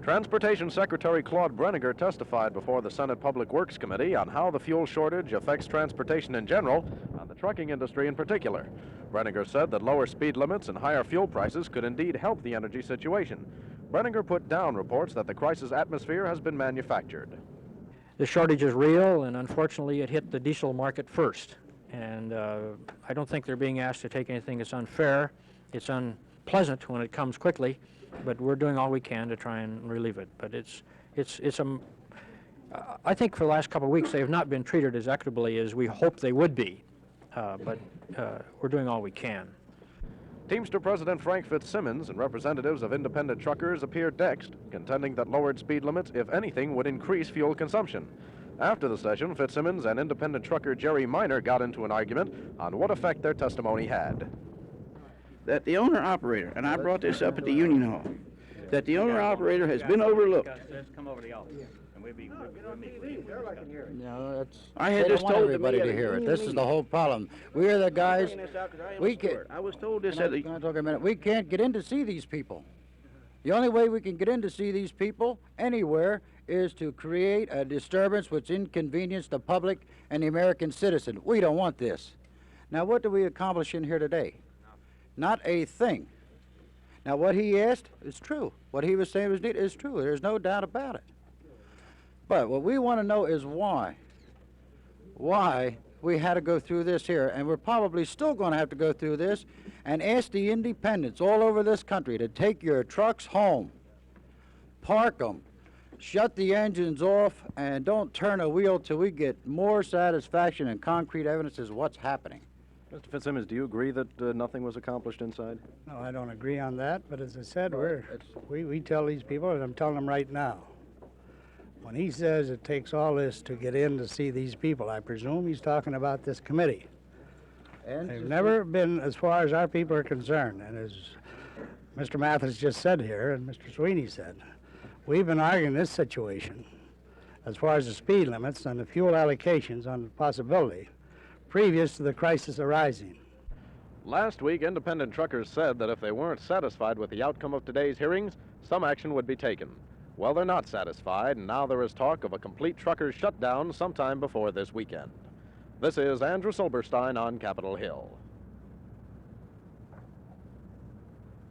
Transportation Secretary Claude Brinegar testified before the Senate Public Works Committee on how the fuel shortage affects transportation in general and the trucking industry in particular. Brinegar said that lower speed limits and higher fuel prices could indeed help the energy situation. Brinegar put down reports that the crisis atmosphere has been manufactured. The shortage is real, and unfortunately it hit the diesel market first. And I don't think they're being asked to take anything that's unfair. It's unpleasant when it comes quickly, but we're doing all we can to try and relieve it. But I think for the last couple of weeks they have not been treated as equitably as we hoped they would be, but we're doing all we can. Teamster President Frank Fitzsimmons and representatives of independent truckers appeared next, contending that lowered speed limits, if anything, would increase fuel consumption. After the session, Fitzsimmons and independent trucker Gerry got into an argument on what effect their testimony had. That the owner-operator, and I brought this up at the Union Hall, that the owner-operator has been overlooked. Let's come over to the office, and we'll meet with you. No, that's. I had they this don't want told to everybody me to at a hear it. union This is the meeting. whole problem. We are the guys. We can. I was told this Can at I the. talk a minute? We can't get in to see these people. The only way we can get in to see these people anywhere is to create a disturbance which inconveniences the public and the American citizen. We don't want this. Now, what do we accomplish in here today? Not a thing. Now, what he asked is true. What he was saying was needed is true. There's no doubt about it. But what we want to know is why. Why we had to go through this here, and we're probably still going to have to go through this, and ask the independents all over this country to take your trucks home, park them, shut the engines off, and don't turn a wheel till we get more satisfaction and concrete evidence as what's happening. Mr. Fitzsimmons, do you agree that nothing was accomplished inside? No, I don't agree on that, but as I said, we tell these people, and I'm telling them right now, when he says it takes all this to get in to see these people, I presume he's talking about this committee. And They've never been, as far as our people are concerned, and as Mr. Mathis just said here, and Mr. Sweeney said, we've been arguing this situation as far as the speed limits and the fuel allocations on the possibility previous to the crisis arising. Last week, independent truckers said that if they weren't satisfied with the outcome of today's hearings, some action would be taken. Well, they're not satisfied, and now there is talk of a complete truckers' shutdown sometime before this weekend. This is Andrew Silberstein on Capitol Hill.